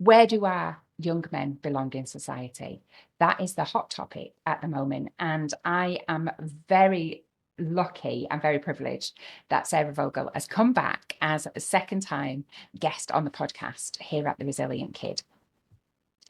where do our young men belong in society? That is the hot topic at the moment. And I am very lucky and very privileged that Sarah Vogel has come back as a second time guest on the podcast here at The Resilient Kid,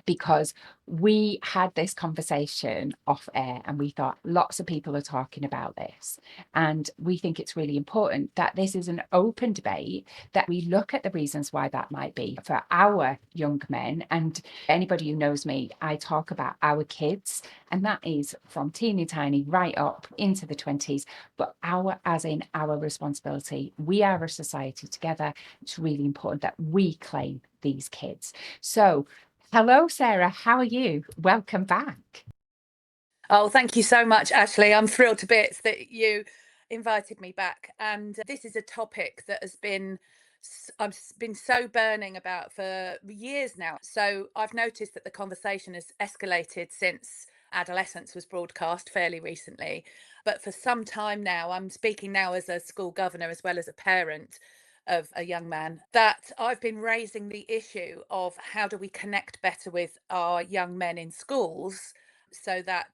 because we had this conversation off air and we thought lots of people are talking about this. And we think it's really important that this is an open debate, that we look at the reasons why that might be for our young men. And anybody who knows me, I talk about our kids, and that is from teeny tiny right up into the 20s, but our, as in our responsibility. We are a society together. It's really important that we claim these kids. So hello, Sarah. How are you? Welcome back. Oh, thank you so much, Ashley. I'm thrilled to bits that you invited me back. And this is a topic that I've been so burning about for years now. So I've noticed that the conversation has escalated since Adolescence was broadcast fairly recently. But for some time now, I'm speaking now as a school governor as well as a parent of a young man, that I've been raising the issue of how do we connect better with our young men in schools so that,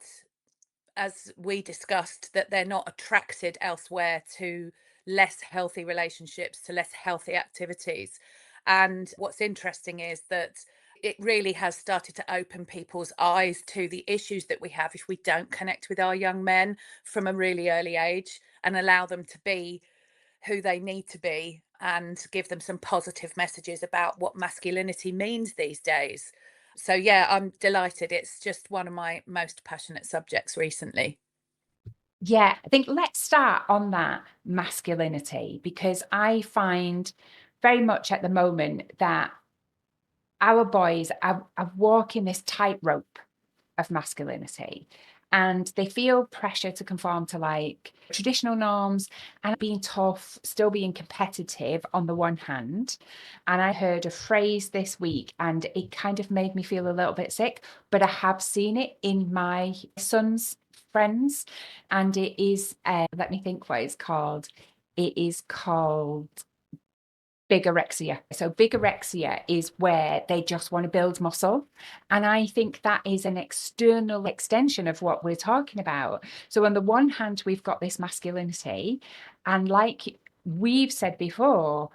as we discussed, that they're not attracted elsewhere to less healthy relationships, to less healthy activities. And what's interesting is that it really has started to open people's eyes to the issues that we have if we don't connect with our young men from a really early age and allow them to be who they need to be and give them some positive messages about what masculinity means these days. So yeah, I'm delighted. It's just one of my most passionate subjects recently. Yeah, I think let's start on that masculinity, because I find very much at the moment that our boys are walking this tightrope of masculinity, and they feel pressure to conform to like traditional norms and being tough, still being competitive on the one hand. And I heard a phrase this week and it kind of made me feel a little bit sick, but I have seen it in my son's friends. And it is, let me think what it's called. It is called bigorexia. So bigorexia is where they just want to build muscle. And I think that is an external extension of what we're talking about. So on the one hand, we've got this masculinity. And like we've said before,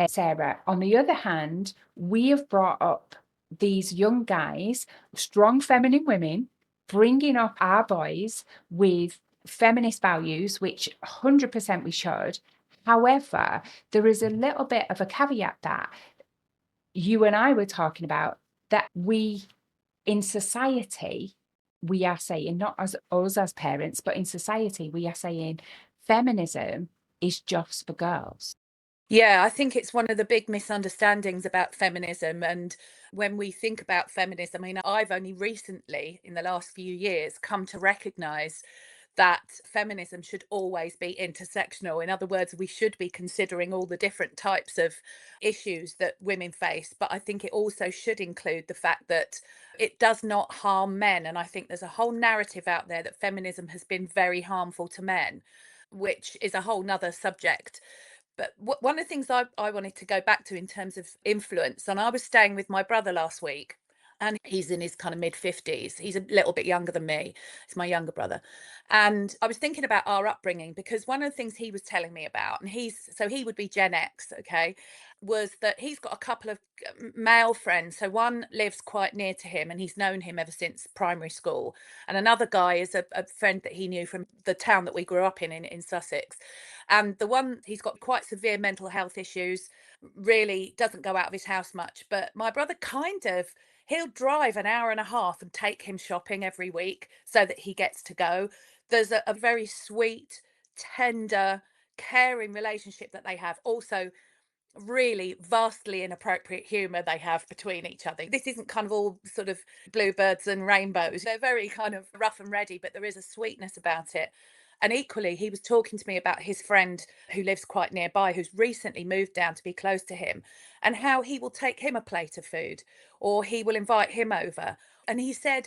Sarah, on the other hand, we have brought up these young guys, strong feminine women, bringing up our boys with feminist values, which 100% we should. However, there is a little bit of a caveat that you and I were talking about, that we in society, we are saying, not as us as parents, but in society, we are saying feminism is just for girls. Yeah, I think it's one of the big misunderstandings about feminism. And when we think about feminism, I mean, I've only recently, in the last few years, come to recognize that feminism should always be intersectional. In other words, we should be considering all the different types of issues that women face. But I think it also should include the fact that it does not harm men. And I think there's a whole narrative out there that feminism has been very harmful to men, which is a whole nother subject. But one of the things I wanted to go back to in terms of influence, and I was staying with my brother last week, and he's in his kind of mid 50s. He's a little bit younger than me. He's my younger brother. And I was thinking about our upbringing, because one of the things he was telling me about, and he would be Gen X, okay, was that he's got a couple of male friends. So one lives quite near to him and he's known him ever since primary school. And another guy is a friend that he knew from the town that we grew up in Sussex. And the one, he's got quite severe mental health issues, really doesn't go out of his house much. But my brother he'll drive an hour and a half and take him shopping every week so that he gets to go. There's a very sweet, tender, caring relationship that they have. Also, really vastly inappropriate humor they have between each other. This isn't kind of all sort of bluebirds and rainbows. They're very kind of rough and ready, but there is a sweetness about it. And equally, he was talking to me about his friend who lives quite nearby, who's recently moved down to be close to him, and how he will take him a plate of food or he will invite him over. And he said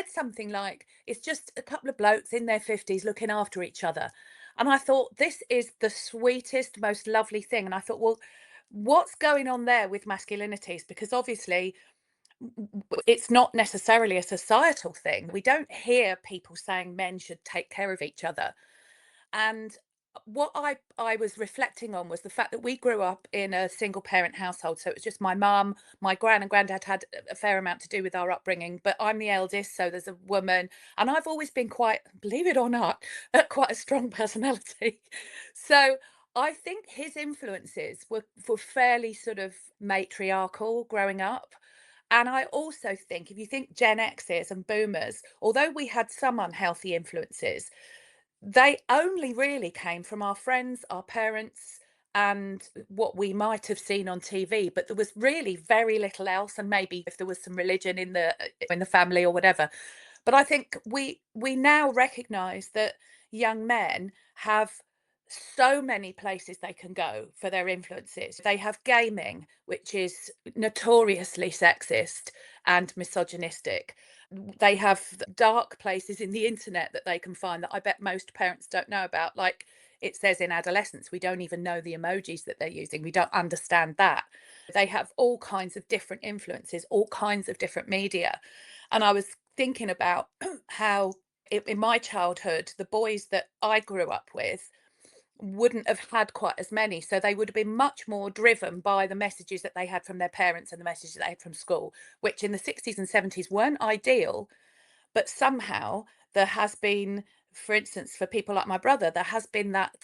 something like, it's just a couple of blokes in their 50s looking after each other. And I thought, this is the sweetest, most lovely thing. And I thought, well, what's going on there with masculinities? Because obviously it's not necessarily a societal thing. We don't hear people saying men should take care of each other. And what I was reflecting on was the fact that we grew up in a single parent household. So it was just my mum, my gran and granddad had a fair amount to do with our upbringing, but I'm the eldest, so there's a woman. And I've always been quite, believe it or not, quite a strong personality. So I think his influences were fairly sort of matriarchal growing up. And I also think if you think Gen Xers and boomers, although we had some unhealthy influences, they only really came from our friends, our parents, and what we might have seen on TV. But there was really very little else, and maybe if there was some religion in the family or whatever. But I think we now recognise that young men have so many places they can go for their influences. They have gaming, which is notoriously sexist and misogynistic. They have dark places in the internet that they can find that I bet most parents don't know about. Like it says in adolescence, we don't even know the emojis that they're using. We don't understand that. They have all kinds of different influences, all kinds of different media. And I was thinking about how in my childhood, the boys that I grew up with wouldn't have had quite as many. So they would have been much more driven by the messages that they had from their parents and the messages they had from school, which in the 60s and 70s weren't ideal. But somehow there has been, for instance, for people like my brother, there has been that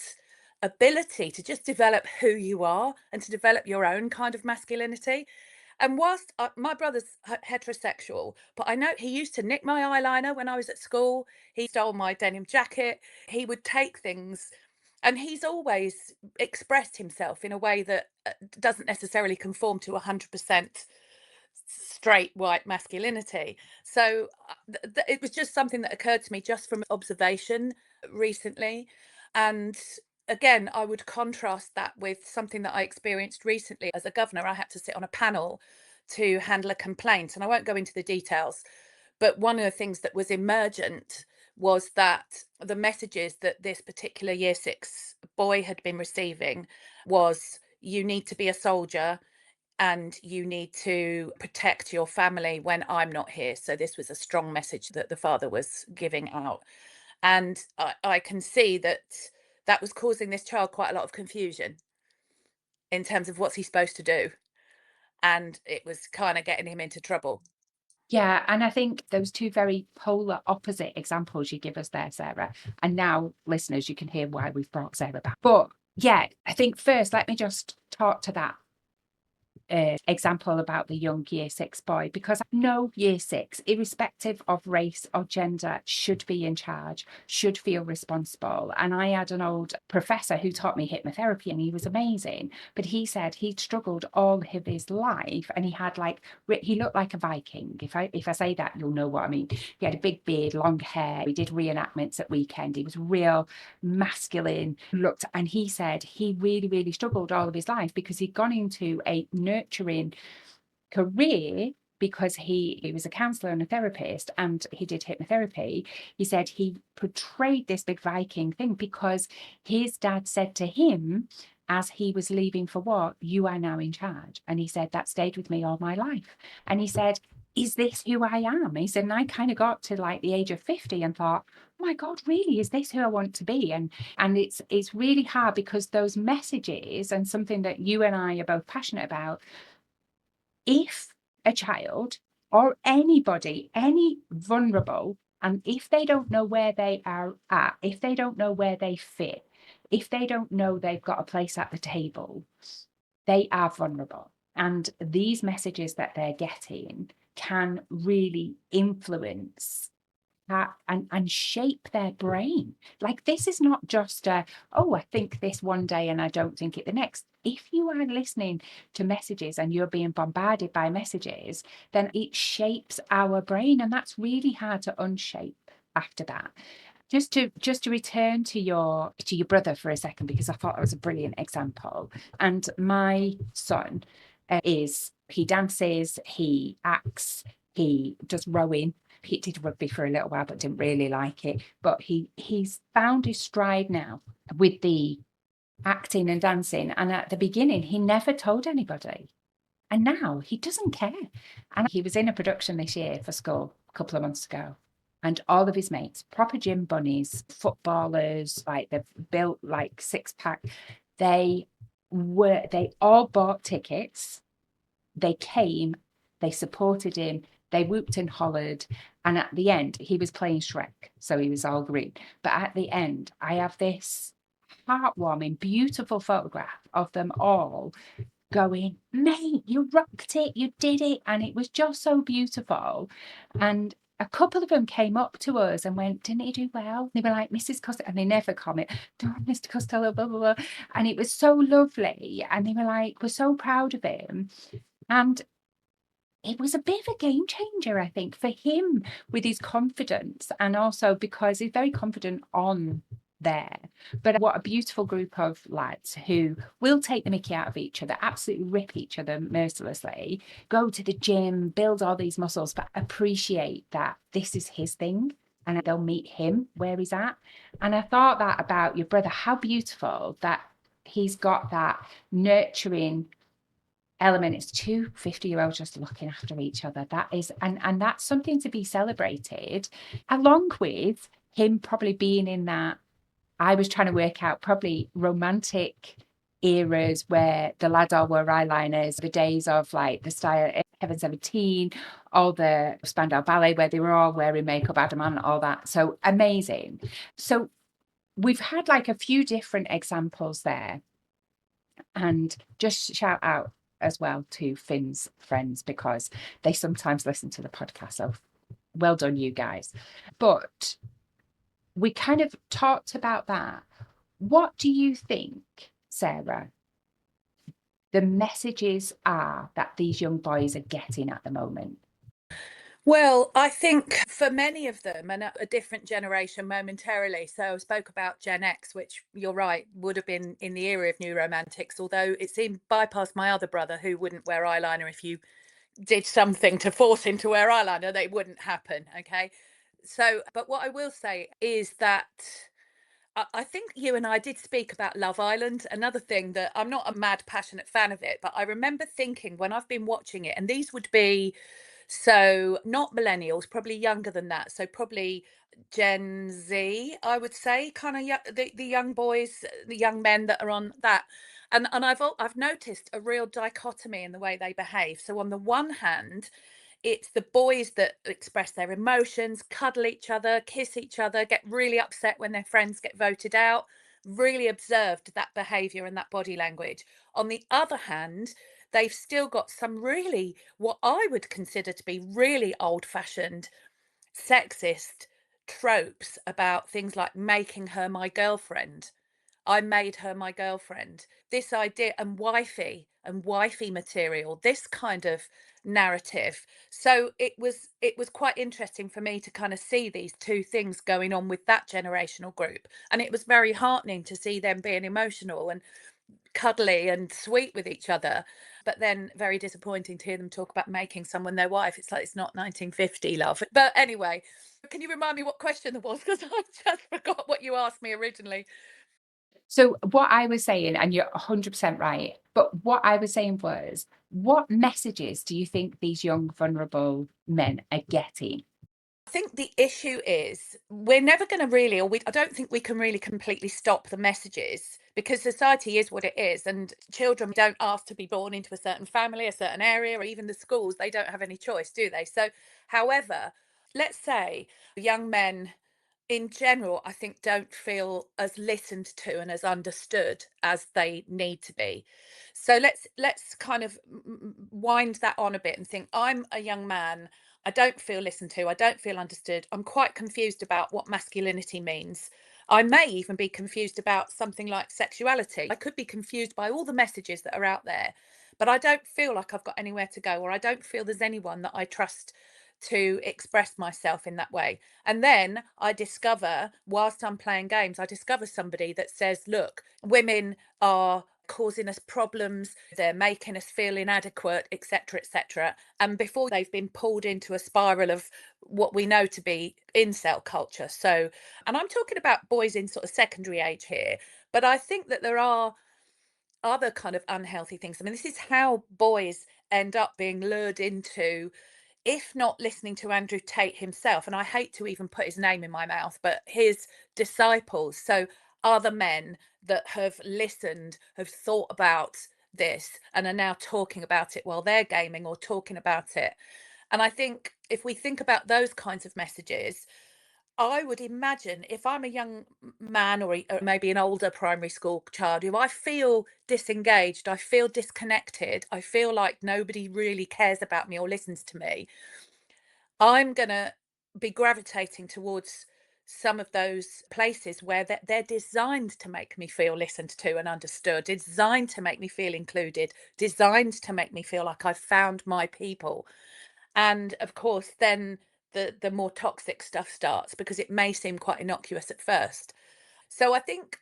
ability to just develop who you are and to develop your own kind of masculinity. And whilst my brother's heterosexual, but I know he used to nick my eyeliner when I was at school. He stole my denim jacket. He would take things, and he's always expressed himself in a way that doesn't necessarily conform to 100% straight white masculinity. So it was just something that occurred to me just from observation recently. And again, I would contrast that with something that I experienced recently as a governor. I had to sit on a panel to handle a complaint, and I won't go into the details, but one of the things that was emergent was that the messages that this particular year 6 boy had been receiving was, you need to be a soldier and you need to protect your family when I'm not here. So this was a strong message that the father was giving out. And I can see that that was causing this child quite a lot of confusion in terms of what's he supposed to do. And it was kind of getting him into trouble. Yeah, and I think those two very polar opposite examples you give us there, Sarah. And now, listeners, you can hear why we've brought Sarah back. But yeah, I think first, let me just talk to that example about the young year 6 boy, because no year 6, irrespective of race or gender, should be in charge, should feel responsible. And I had an old professor who taught me hypnotherapy, and he was amazing, but he said he'd struggled all of his life, and he had he looked like a Viking. If I say that, you'll know what I mean. He had a big beard, long hair. We did reenactments at weekend. He was real masculine looked, and he said he really, really struggled all of his life because he'd gone into a nurturing career because he was a counselor and a therapist, and he did hypnotherapy. He said he portrayed this big Viking thing because his dad said to him as he was leaving for war, "You are now in charge." And he said that stayed with me all my life. And he said, "Is this who I am?" He said, and I kind of got to like the age of 50 and thought, oh my God, really, is this who I want to be? And it's really hard because those messages, and something that you and I are both passionate about, if a child or anybody, any vulnerable, and if they don't know where they are at, if they don't know where they fit, if they don't know they've got a place at the table, they are vulnerable. And these messages that they're getting can really influence and shape their brain. Like, this is not just oh, I think this one day and I don't think it the next. If you are listening to messages and you're being bombarded by messages, then it shapes our brain, and that's really hard to unshape after that. Just to return to your brother for a second, because I thought that was a brilliant example. And my son he dances, he acts, he does rowing. He did rugby for a little while but didn't really like it. But he's found his stride now with the acting and dancing. And at the beginning, he never told anybody. And now he doesn't care. And he was in a production this year for school a couple of months ago. And all of his mates, proper gym bunnies, footballers, like they've built like six pack. They all bought tickets. They came, they supported him, they whooped and hollered. And at the end, he was playing Shrek. So he was all green. But at the end, I have this heartwarming, beautiful photograph of them all going, mate, you rocked it, you did it. And it was just so beautiful. And a couple of them came up to us and went, didn't he do well? They were like, Mrs. Costello, and they never comment, don't Mr. Costello, blah, blah, blah. And it was so lovely. And they were like, we're so proud of him. And it was a bit of a game changer, I think, for him with his confidence, and also because he's very confident on there. But what a beautiful group of lads who will take the mickey out of each other, absolutely rip each other mercilessly, go to the gym, build all these muscles, but appreciate that this is his thing and they'll meet him where he's at. And I thought that about your brother, how beautiful that he's got that nurturing element. It's two 50-year-olds just looking after each other. That is, and that's something to be celebrated, along with him probably being in that, I was trying to work out, probably romantic eras where the lads all wore eyeliners, the days of like the style Heaven 17, all the Spandau Ballet where they were all wearing makeup, Adam and all that. So amazing. So we've had like a few different examples there. And just shout out as well to Finn's friends, because they sometimes listen to the podcast. So well done, you guys. But we kind of talked about that. What do you think, Sarah, the messages are that these young boys are getting at the moment? Well, I think for many of them, and a different generation momentarily. So I spoke about Gen X, which you're right, would have been in the era of new romantics, although it seemed bypassed my other brother who wouldn't wear eyeliner. If you did something to force him to wear eyeliner, they wouldn't happen. Okay. So, but what I will say is that I think you and I did speak about Love Island. Another thing that I'm not a mad, passionate fan of it, but I remember thinking when I've been watching it, and these would be so not millennials, probably younger than that. So probably Gen Z, I would say, kind of the young boys, the young men that are on that. And I've noticed a real dichotomy in the way they behave. So on the one hand, it's the boys that express their emotions, cuddle each other, kiss each other, get really upset when their friends get voted out. Really observed that behavior and that body language. On the other hand, they've still got some really, what I would consider to be really old fashioned sexist tropes about things like making her my girlfriend. I made her my girlfriend. This idea, and wifey material, this kind of narrative. So it was quite interesting for me to kind of see these two things going on with that generational group. And it was very heartening to see them being emotional and cuddly and sweet with each other, but then very disappointing to hear them talk about making someone their wife. It's like, it's not 1950, love. But anyway, can you remind me what question there was, because I just forgot what you asked me originally. So what I was saying, and you're 100% right, but what I was saying was, what messages do you think these young, vulnerable men are getting? I think the issue is we're never going to really, I don't think we can really completely stop the messages, because society is what it is. And children don't ask to be born into a certain family, a certain area, or even the schools, they don't have any choice, do they? So, however, let's say young men in general, I think, don't feel as listened to and as understood as they need to be. So let's kind of wind that on a bit and think, I'm a young man. I don't feel listened to. I don't feel understood. I'm quite confused about what masculinity means. I may even be confused about something like sexuality. I could be confused by all the messages that are out there, but I don't feel like I've got anywhere to go, or I don't feel there's anyone that I trust to express myself in that way. And then I discover, whilst I'm playing games, I discover somebody that says, look, women are causing us problems, they're making us feel inadequate, etc., etc. And before they've been pulled into a spiral of what we know to be incel culture. So, and I'm talking about boys in sort of secondary age here, but I think that there are other kind of unhealthy things. I mean, this is how boys end up being lured into, if not listening to Andrew Tate himself, and I hate to even put his name in my mouth, but his disciples. So other men that have listened, have thought about this, and are now talking about it while they're gaming or talking about it. And I think if we think about those kinds of messages, I would imagine if I'm a young man or maybe an older primary school child who I feel disengaged, I feel disconnected, I feel like nobody really cares about me or listens to me, I'm going to be gravitating towards some of those places where they're designed to make me feel listened to and understood, designed to make me feel included, designed to make me feel like I've found my people. And of course, then the more toxic stuff starts because it may seem quite innocuous at first. So I think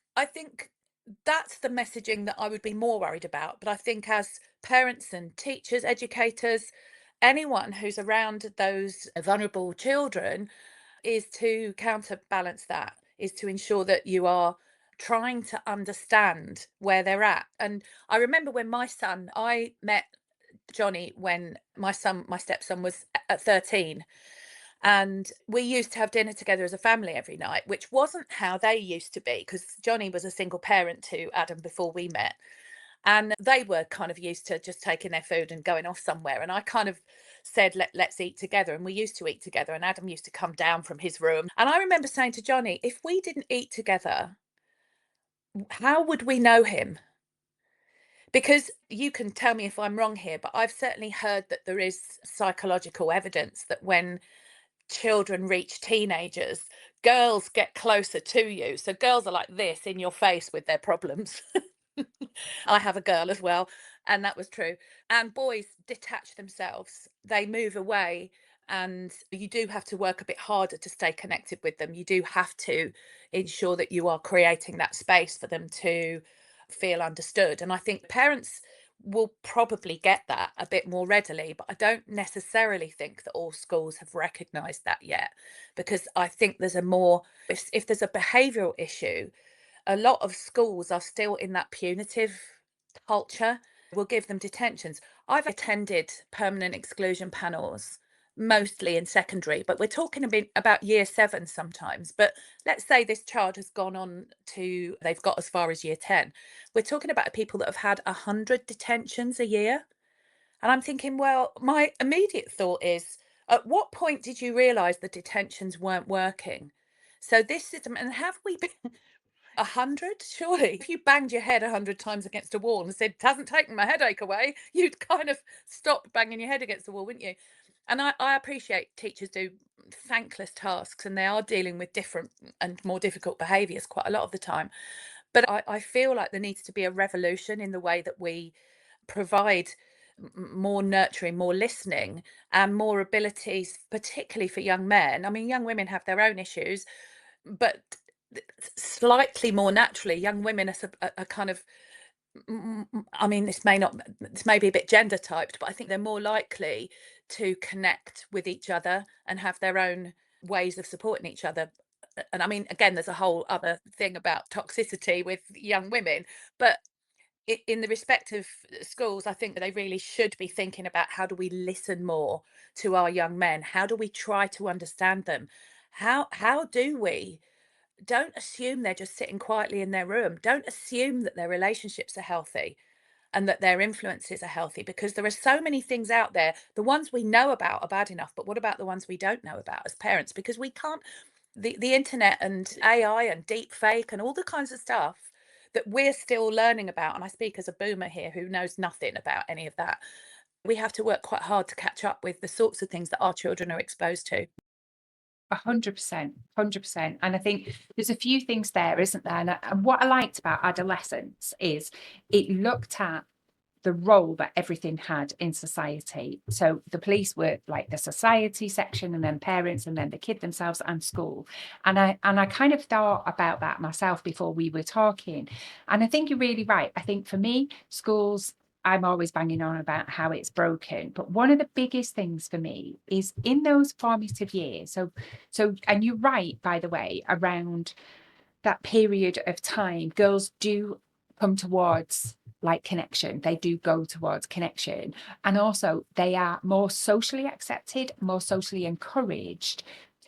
that's the messaging that I would be more worried about. But I think as parents and teachers, educators, anyone who's around those vulnerable children, is to counterbalance that, is to ensure that you are trying to understand where they're at. And I remember when I met Johnny when my stepson was at 13, and we used to have dinner together as a family every night, which wasn't how they used to be, because Johnny was a single parent to Adam before we met, and they were kind of used to just taking their food and going off somewhere. And I kind of said, let's eat together, and we used to eat together, and Adam used to come down from his room, and I remember saying to Johnny, if we didn't eat together, how would we know him? Because you can tell me if I'm wrong here, but I've certainly heard that there is psychological evidence that when children reach teenagers, girls get closer to you. So girls are like this in your face with their problems. I have a girl as well, and that was true. And boys detach themselves, they move away, and you do have to work a bit harder to stay connected with them. You do have to ensure that you are creating that space for them to feel understood. And I think parents will probably get that a bit more readily, but I don't necessarily think that all schools have recognized that yet, because I think there's a more, if there's a behavioral issue, a lot of schools are still in that punitive culture. We'll give them detentions. I've attended permanent exclusion panels mostly in secondary, but we're talking a bit about year 7 sometimes. But let's say this child has gone on to, they've got as far as year 10. We're talking about people that have had 100 detentions a year. And I'm thinking, well, my immediate thought is, at what point did you realise the detentions weren't working? So this system, and have we been 100? Surely, if you banged your head 100 times against a wall and said, it hasn't taken my headache away, you'd kind of stop banging your head against the wall, wouldn't you? And I appreciate teachers do thankless tasks, and they are dealing with different and more difficult behaviours quite a lot of the time. But I feel like there needs to be a revolution in the way that we provide more nurturing, more listening, and more abilities, particularly for young men. I mean, young women have their own issues, but slightly more naturally, young women are kind of, I mean, this may be a bit gender typed, but I think they're more likely to connect with each other and have their own ways of supporting each other. And I mean, again, there's a whole other thing about toxicity with young women, but in the respective schools, I think that they really should be thinking about, how do we listen more to our young men? How do we try to understand them? How do we, don't assume they're just sitting quietly in their room. Don't assume that their relationships are healthy and that their influences are healthy, because there are so many things out there. The ones we know about are bad enough, but what about the ones we don't know about as parents? Because we can't, the internet and AI and deep fake and all the kinds of stuff that we're still learning about, and I speak as a boomer here who knows nothing about any of that, we have to work quite hard to catch up with the sorts of things that our children are exposed to. 100%, 100%. And I think there's a few things there, isn't there? And what I liked about adolescence is it looked at the role that everything had in society. So the police were like the society section, and then parents, and then the kid themselves, and school. And I kind of thought about that myself before we were talking. And I think you're really right. I think for me, schools, I'm always banging on about how it's broken. But one of the biggest things for me is in those formative years. So, and you're right, by the way, around that period of time, girls do come towards like connection. They do go towards connection. And also they are more socially accepted, more socially encouraged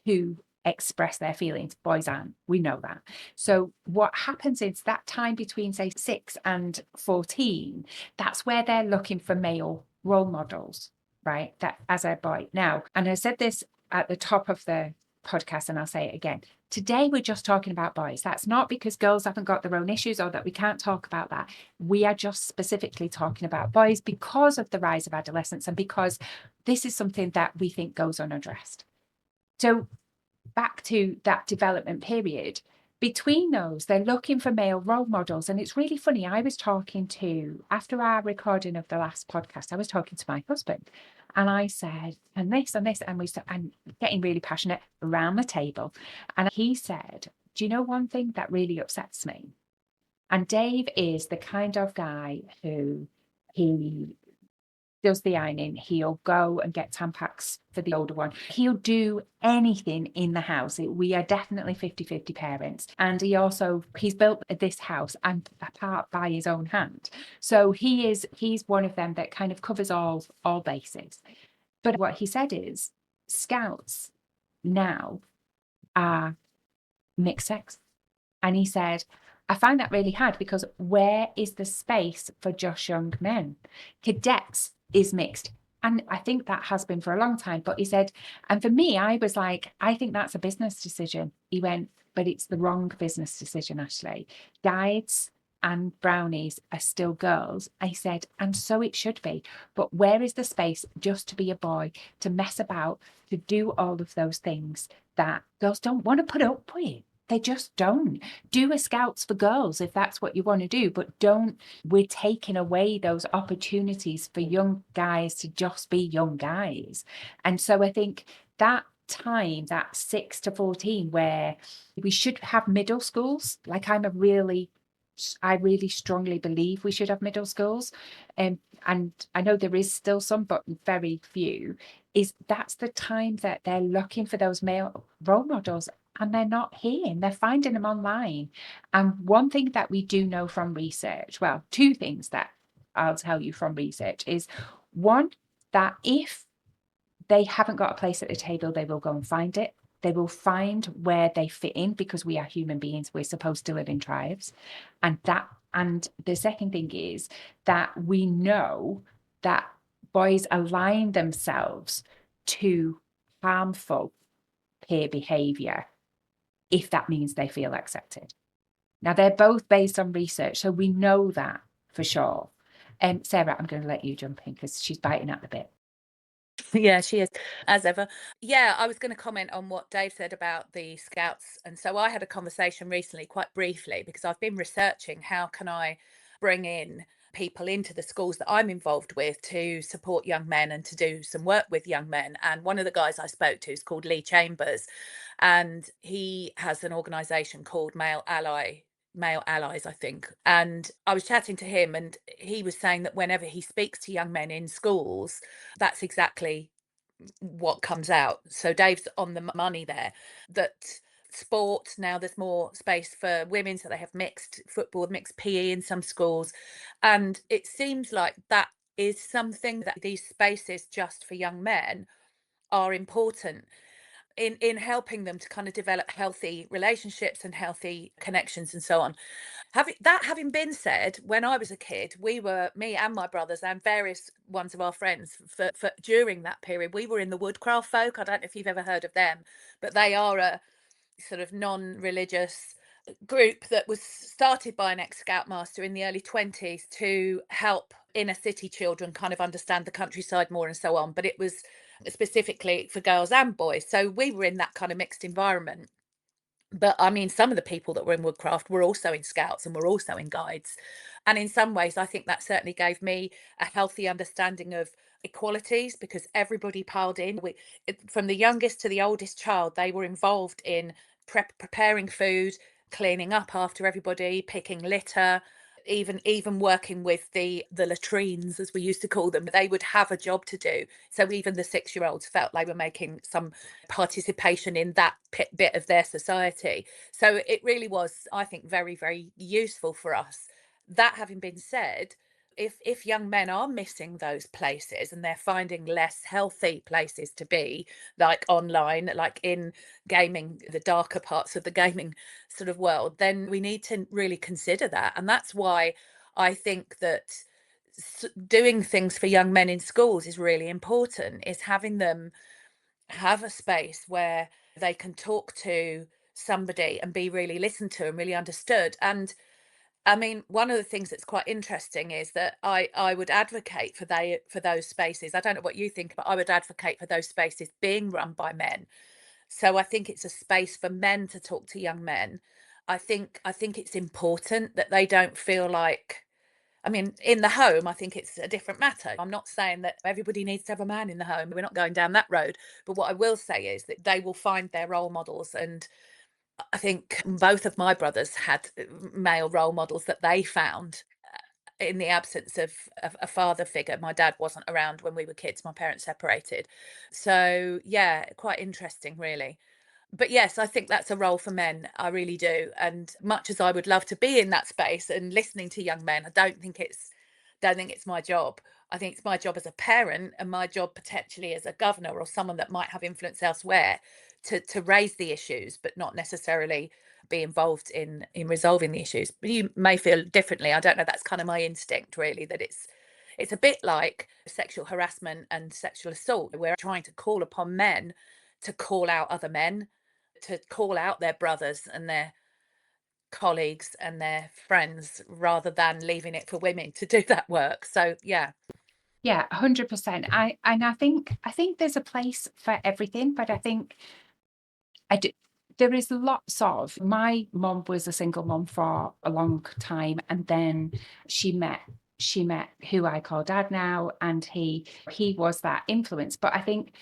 to express their feelings. Boys aren't. We know that. So what happens is that time between, say, 6 and 14, that's where they're looking for male role models, right? That as a boy. Now, and I said this at the top of the podcast, and I'll say it again. Today, we're just talking about boys. That's not because girls haven't got their own issues or that we can't talk about that. We are just specifically talking about boys because of the rise of adolescence and because this is something that we think goes unaddressed. So back to that development period, between those, they're looking for male role models. And it's really funny. I was talking to, after our recording of the last podcast, I was talking to my husband and I said, and this, and we said, I'm getting really passionate around the table. And he said, do you know one thing that really upsets me? And Dave is the kind of guy who he does the ironing, he'll go and get Tampax for the older one. He'll do anything in the house. We are definitely 50-50 parents. And he's built this house and apart by his own hand. So he's one of them that kind of covers all bases. But what he said is scouts now are mixed sex. And he said, I find that really hard because where is the space for just young men? Cadets is mixed. And I think that has been for a long time. But he said, and for me, I was like, I think that's a business decision. He went, but it's the wrong business decision, Ashley. Guides and brownies are still girls. I said, and so it should be. But where is the space just to be a boy, to mess about, to do all of those things that girls don't want to put up with? They just don't. Do a Scouts for girls if that's what you want to do, but we're taking away those opportunities for young guys to just be young guys. And so I think that time, that 6 to 14, where we should have middle schools, like I really strongly believe we should have middle schools. And I know there is still some, but very few, that's the time that they're looking for those male role models. And they're not here, and they're finding them online. And one thing that we do know from research, well, two things that I'll tell you from research is one, that if they haven't got a place at the table, they will go and find it. They will find where they fit in because we are human beings. We're supposed to live in tribes. And the second thing is that we know that boys align themselves to harmful peer behavior if that means they feel accepted. Now, they're both based on research, so we know that for sure. Sarah, I'm going to let you jump in because she's biting at the bit. Yeah, she is, as ever. Yeah, I was going to comment on what Dave said about the Scouts. And so I had a conversation recently, quite briefly, because I've been researching how can I bring in people into the schools that I'm involved with to support young men and to do some work with young men. And one of the guys I spoke to is called Lee Chambers, and he has an organisation called Male Allies, I think. And I was chatting to him, and he was saying that whenever he speaks to young men in schools, that's exactly what comes out. So Dave's on the money there, that sport, now there's more space for women, so they have mixed football, mixed PE in some schools. And it seems like that is something that these spaces just for young men are important in helping them to kind of develop healthy relationships and healthy connections and so on. Having been said, when I was a kid, me and my brothers and various ones of our friends, for during that period, we were in the Woodcraft folk. I don't know if you've ever heard of them, but they are a sort of non-religious group that was started by an ex-scoutmaster in the early 20s to help inner city children kind of understand the countryside more and so on. But it was specifically for girls and boys. So we were in that kind of mixed environment. But I mean, some of the people that were in Woodcraft were also in Scouts and were also in Guides. And in some ways, I think that certainly gave me a healthy understanding of equalities, because everybody piled in. From the youngest to the oldest child, they were involved in preparing food, cleaning up after everybody, picking litter, even working with the latrines, as we used to call them. They would have a job to do. So even the 6-year-olds felt they were making some participation in that bit of their society. So it really was, I think, very, very useful for us That having been said, if young men are missing those places and they're finding less healthy places to be, like online, like in gaming, the darker parts of the gaming sort of world, then we need to really consider that. And that's why I think that doing things for young men in schools is really important, is having them have a space where they can talk to somebody and be really listened to and really understood. And I mean, one of the things that's quite interesting is that I would advocate for those spaces. I don't know what you think, but I would advocate for those spaces being run by men. So I think it's a space for men to talk to young men. I think it's important that they don't feel like, I mean, in the home, I think it's a different matter. I'm not saying that everybody needs to have a man in the home. We're not going down that road. But what I will say is that they will find their role models. And I think both of my brothers had male role models that they found in the absence of a father figure. My dad wasn't around when we were kids. My parents separated. So, yeah, quite interesting, really. But yes, I think that's a role for men. I really do. And much as I would love to be in that space and listening to young men, I don't think it's my job. I think it's my job as a parent and my job potentially as a governor or someone that might have influence elsewhere to raise the issues, but not necessarily be involved in resolving the issues. But you may feel differently. I don't know. That's kind of my instinct, really, that it's a bit like sexual harassment and sexual assault. We're trying to call upon men to call out other men, to call out their brothers and their colleagues and their friends, rather than leaving it for women to do that work. So yeah. Yeah, 100%. I think there's a place for everything, but I think I do. There is lots of. My mom was a single mom for a long time, and then she met who I call dad now, and he was that influence. But I think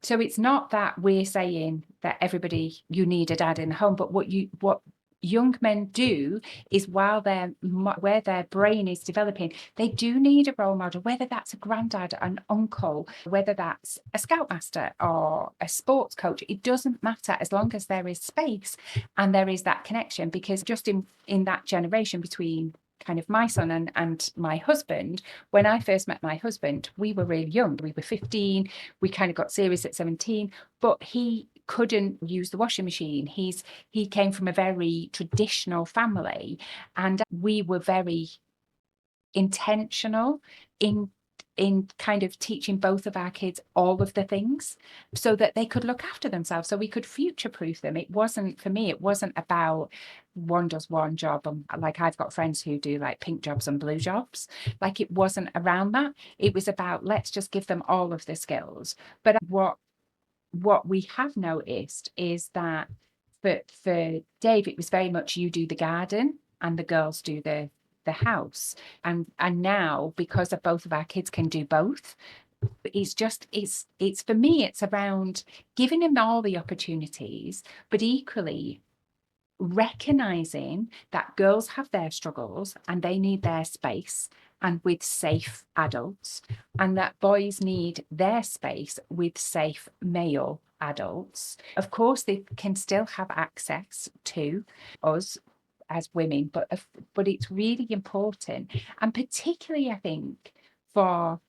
so. It's not that we're saying that everybody you need a dad in the home, but what young men do is while they're where their brain is developing, they do need a role model, whether that's a granddad, an uncle, whether that's a scoutmaster or a sports coach. It doesn't matter as long as there is space and there is that connection, because just in that generation between kind of my son and my husband, when I first met my husband, we were really young. We were 15. We kind of got serious at 17, but he couldn't use the washing machine. He came from a very traditional family, and we were very intentional in kind of teaching both of our kids all of the things so that they could look after themselves, so we could future proof them. It wasn't, for me, it wasn't about one does one job and like I've got friends who do like pink jobs and blue jobs. Like, it wasn't around that. It was about, let's just give them all of the skills. But what we have noticed is that for Dave, it was very much you do the garden and the girls do the house. And now, because of both of our kids can do both, it's for me, it's around giving them all the opportunities, but equally recognizing that girls have their struggles and they need their space and with safe adults, and that boys need their space with safe male adults. Of course, they can still have access to us as women, but it's really important, and particularly I think for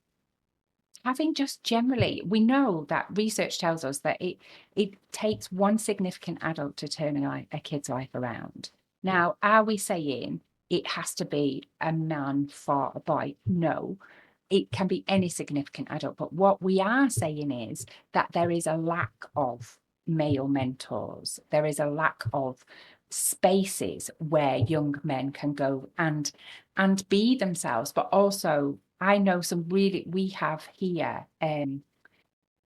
having, just generally, we know that research tells us that it takes one significant adult to turn a kid's life around. Now, are we saying it has to be a man for a boy? No, it can be any significant adult. But what we are saying is that there is a lack of male mentors. There is a lack of spaces where young men can go and be themselves, but also I know we have here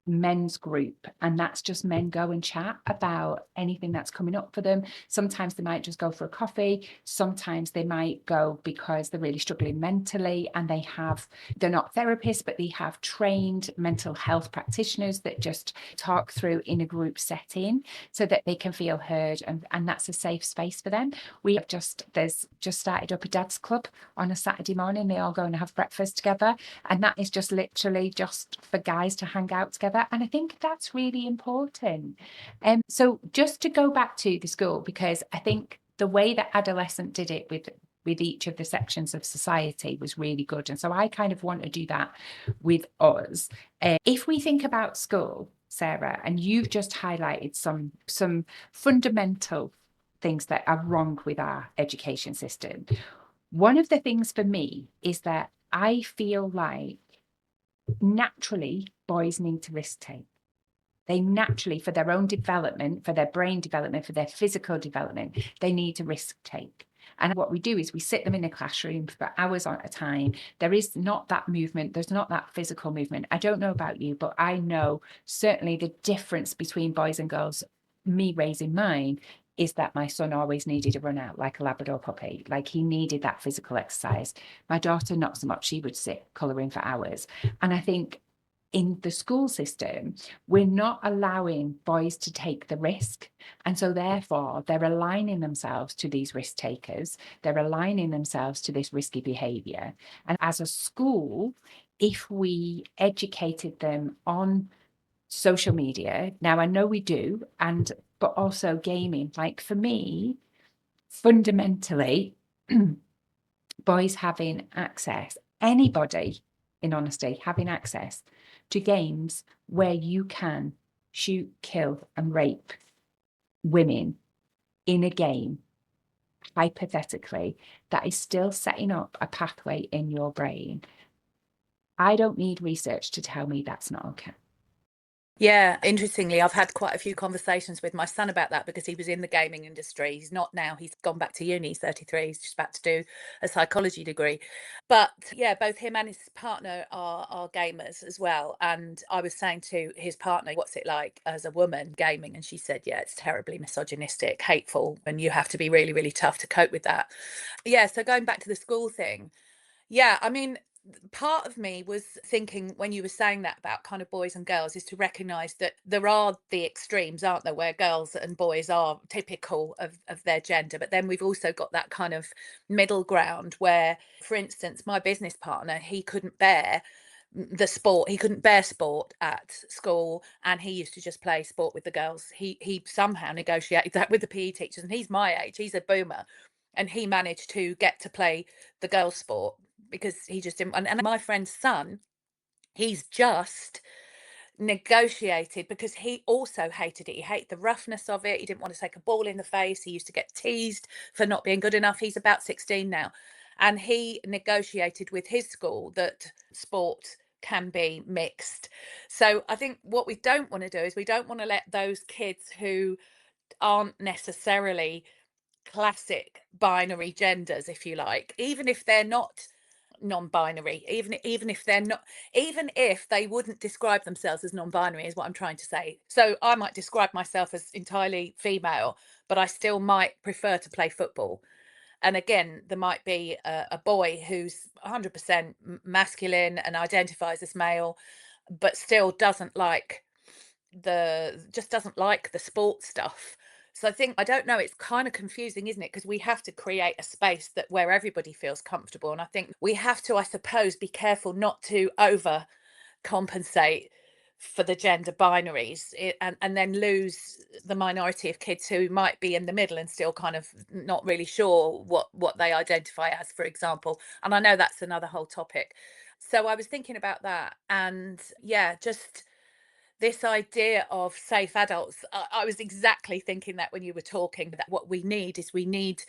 men's group, and that's just men go and chat about anything that's coming up for them. Sometimes they might just go for a coffee, sometimes they might go because they're really struggling mentally, and they're not therapists, but they have trained mental health practitioners that just talk through in a group setting so that they can feel heard, and that's a safe space for them. There's just started up a dad's club on a Saturday morning. They all go and have breakfast together, and that is just literally just for guys to hang out together. And I think that's really important. So just to go back to the school, because I think the way that adolescent did it with with each of the sections of society was really good. And so I kind of want to do that with us. If we think about school, Sarah, and you've just highlighted some fundamental things that are wrong with our education system. One of the things for me is that I feel like naturally boys need to risk take. They naturally, for their own development, for their brain development, for their physical development, they need to risk take. And what we do is we sit them in a classroom for hours at a time. There is not that movement. There's not that physical movement. I don't know about you, but I know certainly the difference between boys and girls, me raising mine, is that my son always needed to run out like a Labrador puppy. Like he needed that physical exercise. My daughter, not so much. She would sit colouring for hours. And I think in the school system, we're not allowing boys to take the risk. And so therefore, they're aligning themselves to these risk takers. They're aligning themselves to this risky behavior. And as a school, if we educated them on social media, now I know we do, but also gaming, like for me, fundamentally, boys having access, anybody in honesty, having access to games where you can shoot, kill, and rape women in a game, hypothetically, that is still setting up a pathway in your brain. I don't need research to tell me that's not okay. Yeah, interestingly, I've had quite a few conversations with my son about that because he was in the gaming industry. He's not now, he's gone back to uni, he's 33, he's just about to do a psychology degree. But yeah, both him and his partner are gamers as well. And I was saying to his partner, what's it like as a woman gaming? And she said, yeah, it's terribly misogynistic, hateful, and you have to be really, really tough to cope with that. Yeah, so going back to the school thing, yeah, I mean, part of me was thinking when you were saying that about kind of boys and girls is to recognize that there are the extremes, aren't there, where girls and boys are typical of their gender. But then we've also got that kind of middle ground where, for instance, my business partner, he couldn't bear the sport, he couldn't bear sport at school, and he used to just play sport with the girls. He somehow negotiated that with the PE teachers, and he's my age, he's a boomer, and he managed to get to play the girls sport because he just didn't. And my friend's son, he's just negotiated because he also hated it. He hated the roughness of it. He didn't want to take a ball in the face. He used to get teased for not being good enough. He's about 16 now. And he negotiated with his school that sport can be mixed. So I think what we don't want to do is we don't want to let those kids who aren't necessarily classic binary genders, if you like, even if they're not non-binary, even if they're not, even if they wouldn't describe themselves as non-binary, is what I'm trying to say. So I might describe myself as entirely female, but I still might prefer to play football. And again, there might be a boy who's 100% masculine and identifies as male, but still doesn't like the sport stuff. So I think, I don't know, it's kind of confusing, isn't it? Because we have to create a space that where everybody feels comfortable. And I think we have to, I suppose, be careful not to over compensate for the gender binaries and then lose the minority of kids who might be in the middle and still kind of not really sure what they identify as, for example. And I know that's another whole topic. So I was thinking about that, and yeah, just this idea of safe adults. I was exactly thinking that when you were talking, that what we need is we need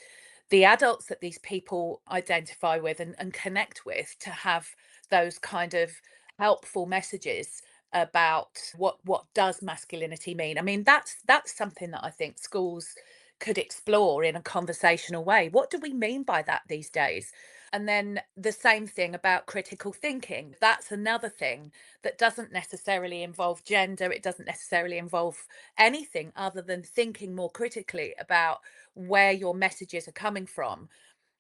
the adults that these people identify with and connect with to have those kind of helpful messages about what does masculinity mean. I mean, that's something that I think schools could explore in a conversational way. What do we mean by that these days? And then the same thing about critical thinking. That's another thing that doesn't necessarily involve gender. It doesn't necessarily involve anything other than thinking more critically about where your messages are coming from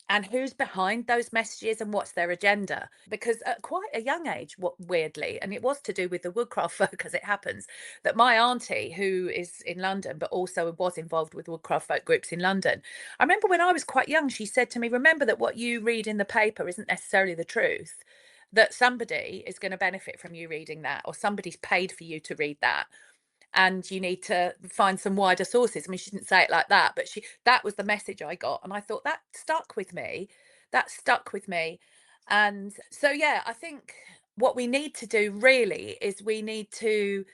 and who's behind those messages and what's their agenda. Because at quite a young age, weirdly, and it was to do with the woodcraft folk as it happens, that my auntie, who is in London but also was involved with woodcraft folk groups in London, I remember when I was quite young, she said to me, remember that what you read in the paper isn't necessarily the truth, that somebody is going to benefit from you reading that, or somebody's paid for you to read that, and you need to find some wider sources. I mean, she didn't say it like that, but that was the message I got. And I thought that stuck with me. that stuck with me. And so, yeah, I think what we need to do really is we need to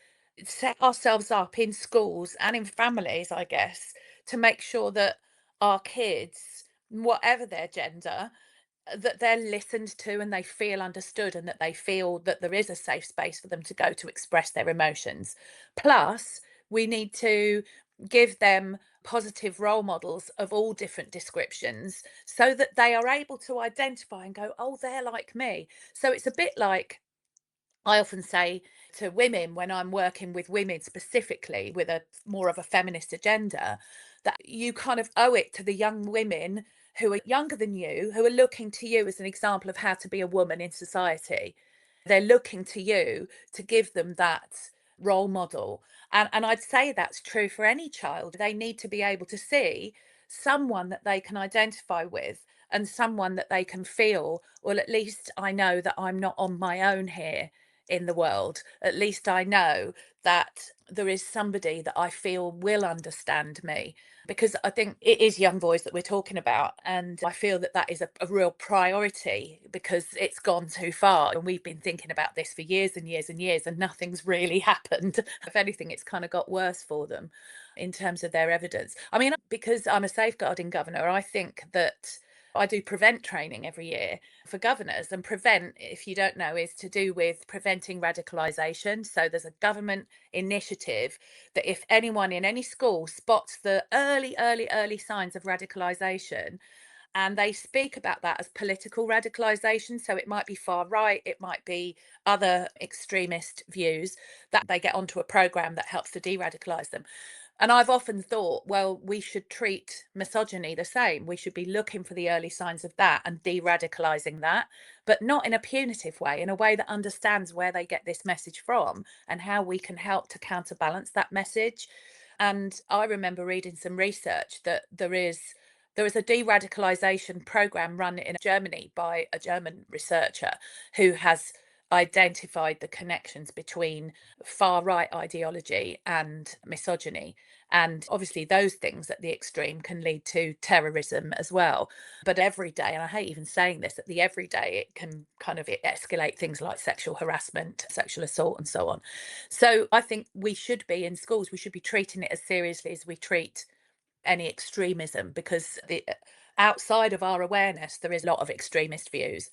set ourselves up in schools and in families, I guess, to make sure that our kids, whatever their gender, that they're listened to and they feel understood, and that they feel that there is a safe space for them to go to express their emotions. Plus, we need to give them positive role models of all different descriptions so that they are able to identify and go, oh, they're like me. So it's a bit like, I often say to women when I'm working with women specifically with a more of a feminist agenda, that you kind of owe it to the young women who are younger than you, who are looking to you as an example of how to be a woman in society. They're looking to you to give them that role model. And I'd say that's true for any child. They need to be able to see someone that they can identify with, and someone that they can feel, well, at least I know that I'm not on my own here in the world. At least I know that there is somebody that I feel will understand me, because I think it is young boys that we're talking about, and I feel that that is a real priority because it's gone too far, and we've been thinking about this for years and years and years, and nothing's really happened. If anything, it's kind of got worse for them in terms of their evidence. I mean, because I'm a safeguarding governor, I think that I do prevent training every year for governors, and prevent, if you don't know, is to do with preventing radicalisation. So there's a government initiative that if anyone in any school spots the early signs of radicalisation, and they speak about that as political radicalisation, so it might be far right, it might be other extremist views, that they get onto a programme that helps to de-radicalise them. And I've often thought, well, we should treat misogyny the same. We should be looking for the early signs of that and de-radicalising that, but not in a punitive way, in a way that understands where they get this message from and how we can help to counterbalance that message. And I remember reading some research that there is a de-radicalisation program run in Germany by a German researcher who has identified the connections between far right ideology and misogyny. And obviously, those things at the extreme can lead to terrorism as well. But every day, and I hate even saying this, at the everyday, it can kind of escalate things like sexual harassment, sexual assault, and so on. So I think we should be in schools, we should be treating it as seriously as we treat any extremism, because outside of our awareness, there is a lot of extremist views.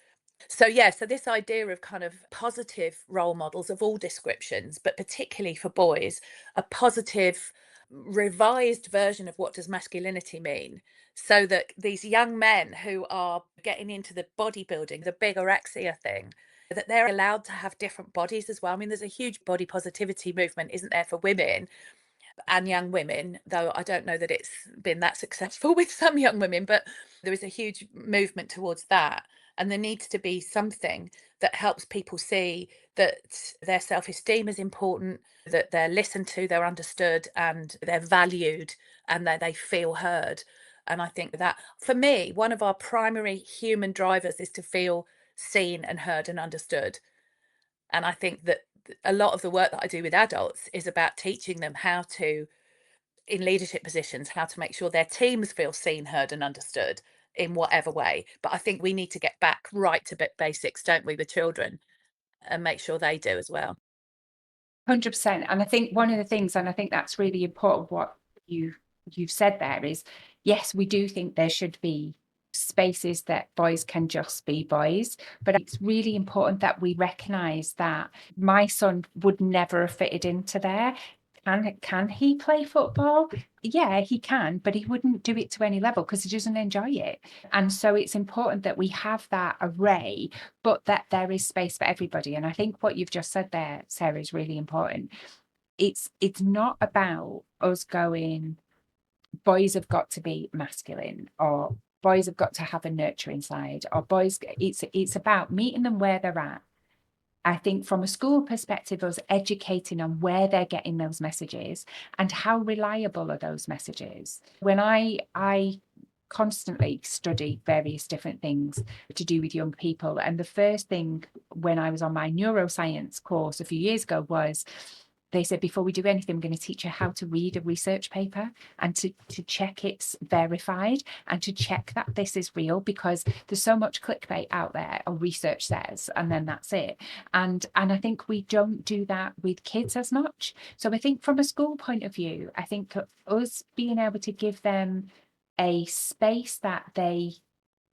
So, yeah, so this idea of kind of positive role models of all descriptions, but particularly for boys, a positive revised version of what does masculinity mean, so that these young men who are getting into the bodybuilding, the bigorexia thing, that they're allowed to have different bodies as well. I mean, there's a huge body positivity movement, isn't there, for women and young women, though I don't know that it's been that successful with some young women, but there is a huge movement towards that. And there needs to be something that helps people see that their self-esteem is important, that they're listened to, they're understood, and they're valued, and that they feel heard. And I think that, for me, one of our primary human drivers is to feel seen and heard and understood. And I think that a lot of the work that I do with adults is about teaching them how to, in leadership positions, how to make sure their teams feel seen, heard, and understood in whatever way. But I think we need to get back right to basics, don't we, with children, and make sure they do as well. 100%. And I think one of the things, and I think that's really important, what you've said there is, yes, we do think there should be spaces that boys can just be boys, but it's really important that we recognize that my son would never have fitted into there. Can he play football? Yeah, he can, but he wouldn't do it to any level because he doesn't enjoy it. And so it's important that we have that array, but that there is space for everybody. And I think what you've just said there, Sarah, is really important. It's not about us going, boys have got to be masculine, or boys have got to have a nurturing side, or boys, it's about meeting them where they're at. I think from a school perspective, us educating on where they're getting those messages and how reliable are those messages. When I constantly study various different things to do with young people, and the first thing when I was on my neuroscience course a few years ago was, they said, before we do anything, we're going to teach you how to read a research paper and to check it's verified and to check that this is real, because there's so much clickbait out there, or research says, and then that's it. And I think we don't do that with kids as much. So I think from a school point of view, I think us being able to give them a space that they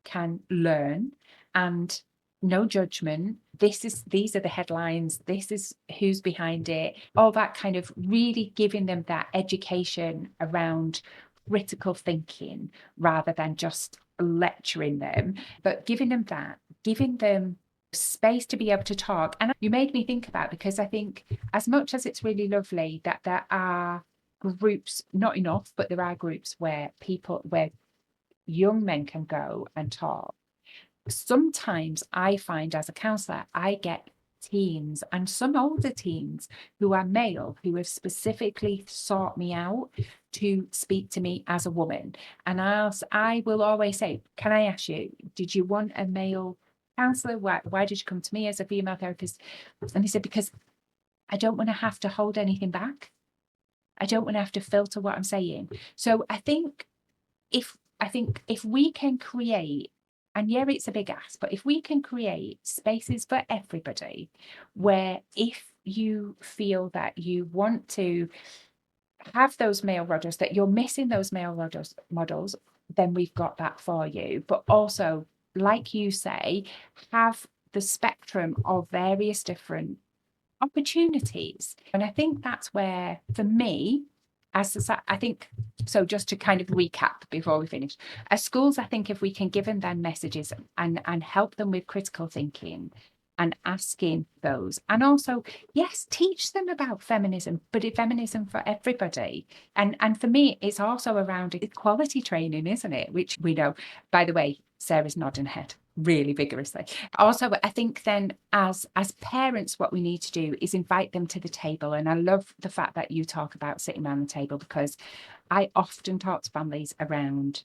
can learn, and no judgment, these are the headlines, this is who's behind it, all that kind of, really giving them that education around critical thinking rather than just lecturing them, but giving them space to be able to talk. And you made me think about, because I think as much as it's really lovely that there are groups, not enough, but there are groups where young men can go and talk. Sometimes I find, as a counsellor, I get teens, and some older teens who are male, who have specifically sought me out to speak to me as a woman. And I will always say, can I ask you, did you want a male counsellor? Why did you come to me as a female therapist? And he said, because I don't want to have to hold anything back. I don't want to have to filter what I'm saying. So I think if we can create, and yeah, it's a big ask, but if we can create spaces for everybody, where if you feel that you want to have those male models, that you're missing those male models, then we've got that for you. But also, like you say, have the spectrum of various different opportunities. And I think that's where, for me, I think, so just to kind of recap before we finish, as schools, I think if we can give them messages and help them with critical thinking and asking those, and also, yes, teach them about feminism, but feminism for everybody. And for me, it's also around equality training, isn't it? Which we know, by the way, Sarah's nodding her head really vigorously. Also, I think then as parents, what we need to do is invite them to the table. And I love the fact that you talk about sitting around the table, because I often talk to families around,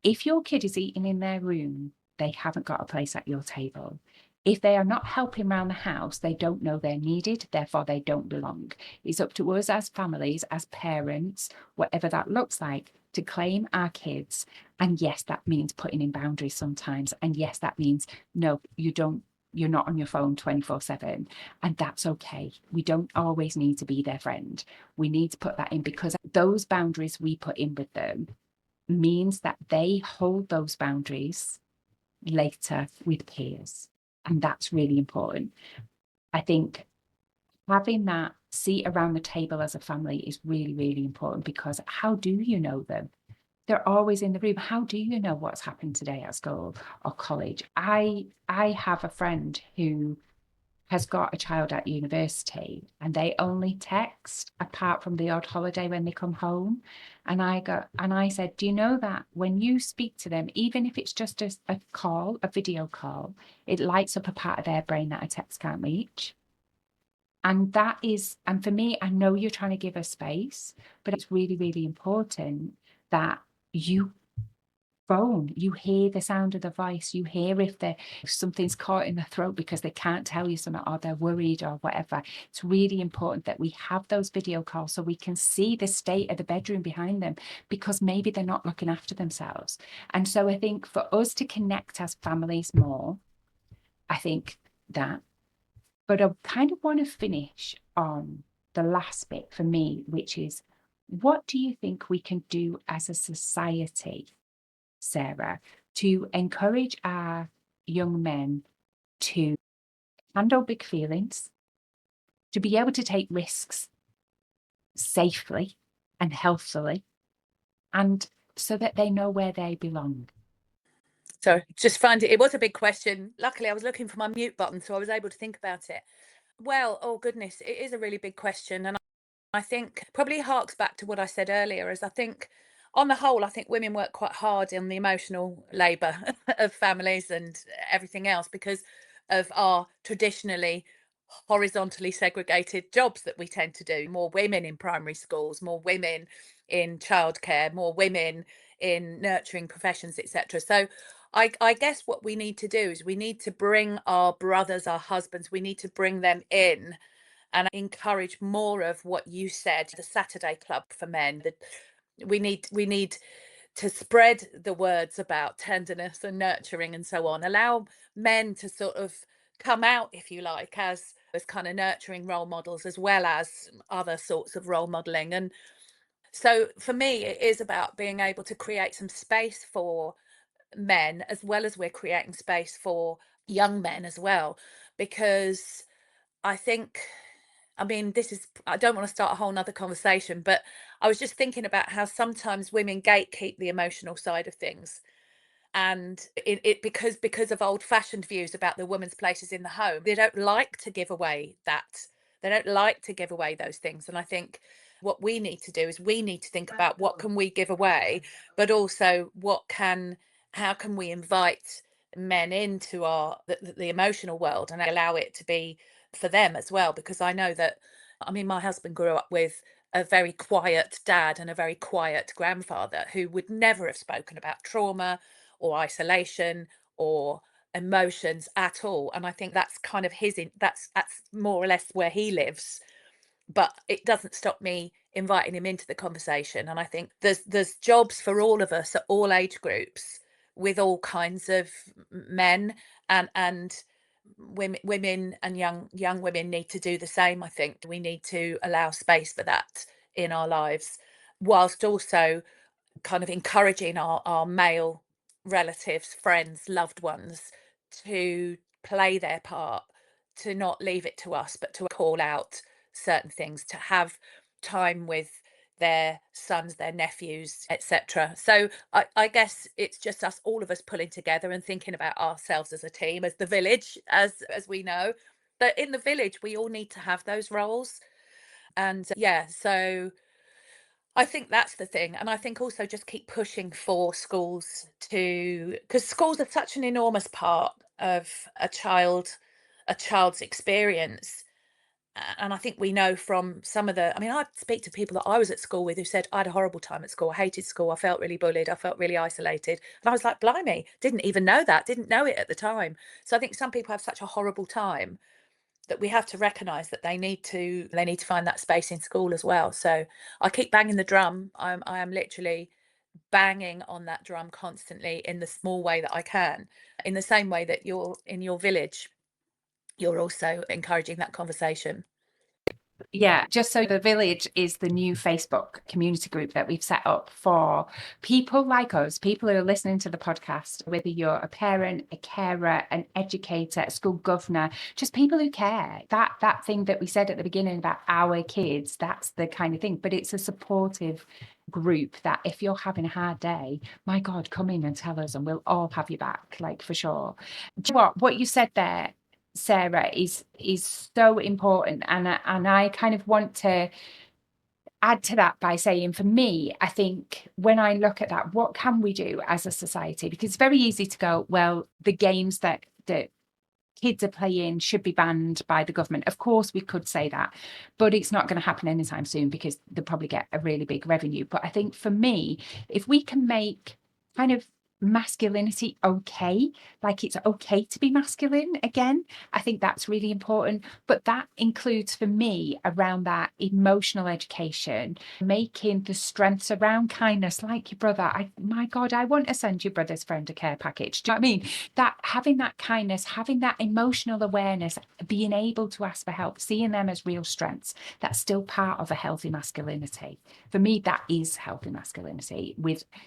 if your kid is eating in their room, they haven't got a place at your table. If they are not helping around the house, they don't know they're needed, therefore they don't belong. It's up to us as families, as parents, whatever that looks like, to claim our kids. And yes, that means putting in boundaries sometimes. And yes, that means, no, you're not on your phone 24/7. And that's okay. We don't always need to be their friend. We need to put that in, because those boundaries we put in with them means that they hold those boundaries later with peers. And that's really important. I think having that seat around the table as a family is really, really important, because how do you know them? They're always in the room. How do you know what's happened today at school or college? I have a friend who has got a child at university, and they only text apart from the odd holiday when they come home. And I said, do you know that when you speak to them, even if it's just a call, a video call, it lights up a part of their brain that a text can't reach? And for me, I know you're trying to give a space, but it's really, really important that you you hear the sound of the voice, you hear if something's caught in the throat because they can't tell you something, or they're worried or whatever. It's really important that we have those video calls so we can see the state of the bedroom behind them, because maybe they're not looking after themselves. And so I think for us to connect as families more, I think that, but I kind of want to finish on the last bit for me, which is, what do you think we can do as a society, Sarah, to encourage our young men to handle big feelings, to be able to take risks safely and healthily, and so that they know where they belong? So just find it was a big question. Luckily, I was looking for my mute button, so I was able to think about it. Well, oh goodness, it is a really big question. And I think probably harks back to what I said earlier, as I think on the whole, I think women work quite hard in the emotional labour of families and everything else, because of our traditionally horizontally segregated jobs that we tend to do. More women in primary schools, more women in childcare, more women in nurturing professions, etc. So I guess what we need to do is we need to bring our brothers, our husbands, we need to bring them in and encourage more of what you said, the Saturday club for men. That we need to spread the words about tenderness and nurturing and so on. Allow men to sort of come out, if you like, as kind of nurturing role models, as well as other sorts of role modeling. And so for me, it is about being able to create some space for men, as well as we're creating space for young men as well, because I think, I mean, I don't want to start a whole nother conversation, but I was just thinking about how sometimes women gatekeep the emotional side of things. And it because of old-fashioned views about the woman's places in the home, they don't like to give away that. They don't like to give away those things. And I think what we need to do is we need to think about what can we give away, but also how can we invite men into the emotional world and allow it to be for them as well. Because I know that, I mean, my husband grew up with a very quiet dad and a very quiet grandfather who would never have spoken about trauma or isolation or emotions at all. And I think that's kind of that's more or less where he lives. But it doesn't stop me inviting him into the conversation. And I think there's jobs for all of us at all age groups, with all kinds of men, and women and young women need to do the same. I think we need to allow space for that in our lives, whilst also kind of encouraging our male relatives, friends, loved ones to play their part, to not leave it to us, but to call out certain things, to have time with their sons, their nephews, etc. So I guess it's just us, all of us, pulling together and thinking about ourselves as a team, as the village, as we know. But in the village, we all need to have those roles. And yeah, so I think that's the thing. And I think also just keep pushing for schools because schools are such an enormous part of a child's experience. And I think we know from some of I mean, I speak to people that I was at school with who said, I had a horrible time at school. I hated school. I felt really bullied. I felt really isolated. And I was like, blimey, didn't even know that, didn't know it at the time. So I think some people have such a horrible time that we have to recognize that they need to find that space in school as well. So I keep banging the drum. I am literally banging on that drum constantly in the small way that I can, in the same way that you're in your village, you're also encouraging that conversation. Yeah, just so the village is the new Facebook community group that we've set up for people like us, people who are listening to the podcast, whether you're a parent, a carer, an educator, a school governor, just people who care. That thing that we said at the beginning about our kids, that's the kind of thing. But it's a supportive group that if you're having a hard day, my God, come in and tell us and we'll all have you back, like for sure. Do you know what you said there, Sarah, is so important, and I kind of want to add to that by saying, for me, I think when I look at that, what can we do as a society? Because it's very easy to go, well, the games that kids are playing should be banned by the government. Of course, we could say that, but it's not going to happen anytime soon because they'll probably get a really big revenue. But I think for me, if we can make kind of masculinity okay, like it's okay to be masculine again, I think that's really important. But that includes for me around that emotional education, making the strengths around kindness, like your brother. My God, I want to send your brother's friend a care package. Do you know what I mean? That having that kindness, having that emotional awareness, being able to ask for help, seeing them as real strengths, that's still part of a healthy masculinity. For me, that is healthy masculinity,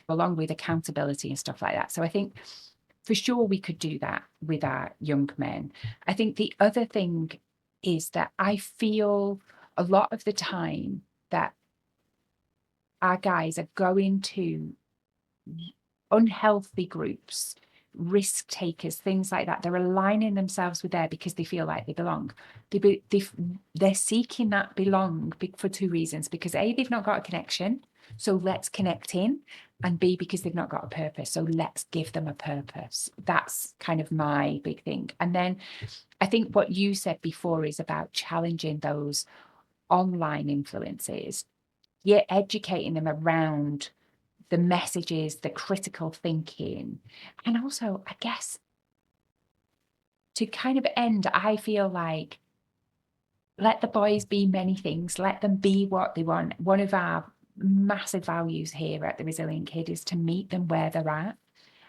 along with accountability and stuff like that. So I think for sure we could do that with our young men. I think the other thing is that I feel a lot of the time that our guys are going to unhealthy groups, risk takers, things like that. They're aligning themselves with there because they feel like they belong. They're seeking that belong for two reasons: because A, they've not got a connection, so let's connect in, and B, because they've not got a purpose, so let's give them a purpose. That's kind of my big thing. And then I think what you said before is about challenging those online influences. You're educating them around the messages, the critical thinking. And also, I guess, to kind of end, I feel like let the boys be many things, let them be what they want. One of our massive values here at the Resilient Kid is to meet them where they're at.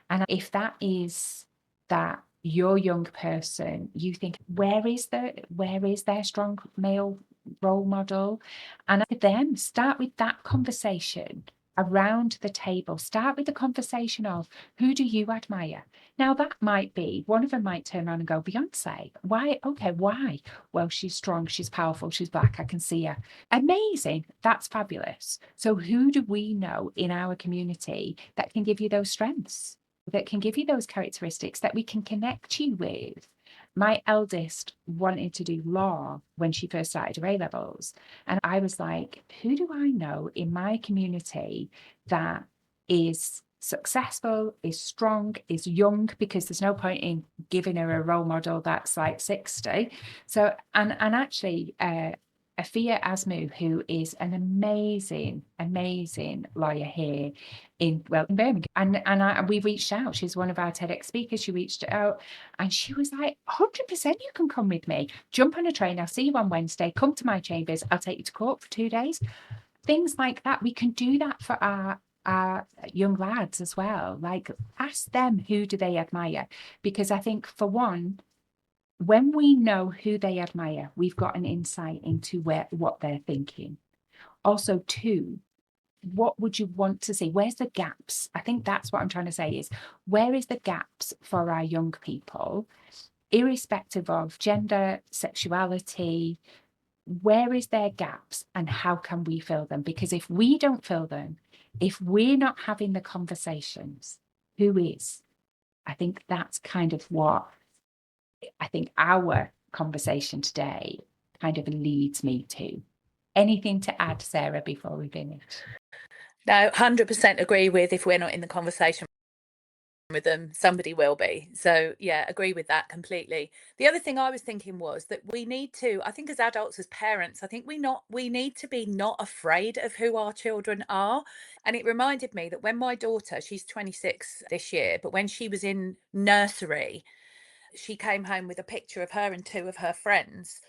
And if that is that your young person, you think, where is their strong male role model? And for them, start with that conversation around the table. Start with the conversation of, who do you admire? Now, that might be, one of them might turn around and go, Beyonce. Why? Okay, why? Well, she's strong, she's powerful, she's black, I can see her. Amazing. That's fabulous. So who do we know in our community that can give you those strengths, that can give you those characteristics that we can connect you with? My eldest wanted to do law when she first started her A-levels. And I was like, who do I know in my community that is successful, is strong, is young? Because there's no point in giving her a role model that's like 60. So, and actually, Afia Asmu, who is an amazing, amazing lawyer here in Birmingham, and we reached out. She's one of our TEDx speakers. She reached out, and she was like, 100%, you can come with me. Jump on a train. I'll see you on Wednesday. Come to my chambers. I'll take you to court for 2 days. Things like that. We can do that for our young lads as well. Like, ask them, who do they admire? Because I think, for one, when we know who they admire, we've got an insight into what they're thinking. Also, two, what would you want to see? Where's the gaps? I think that's what I'm trying to say is, where is the gaps for our young people, irrespective of gender, sexuality? Where is their gaps and how can we fill them? Because if we don't fill them, if we're not having the conversations, who is? I think that's kind of what I think our conversation today kind of leads me to. Anything to add, Sarah, before we finish? No, 100% agree with, if we're not in the conversation with them, somebody will be. So yeah, agree with that completely. The other thing I was thinking was that we need to, I think as adults, as parents, I think we need to be not afraid of who our children are. And it reminded me that when my daughter, she's 26 this year, but when she was in nursery, she came home with a picture of her and two of her friends,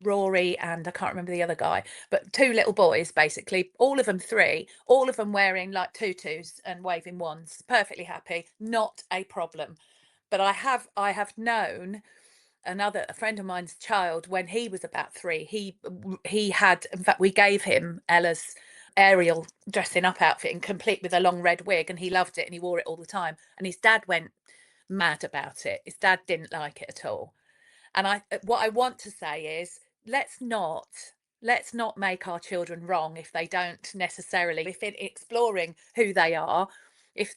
Rory and I can't remember the other guy, but two little boys, basically, all of them three, all of them wearing like tutus and waving wands, perfectly happy, not a problem. But I have known a friend of mine's child, when he was about 3, he had, in fact, we gave him Ella's Ariel dressing up outfit, and complete with a long red wig, and he loved it and he wore it all the time, and his dad went mad about it. His dad didn't like it at all. And what I want to say is, let's not make our children wrong if they don't necessarily, if in exploring who they are, if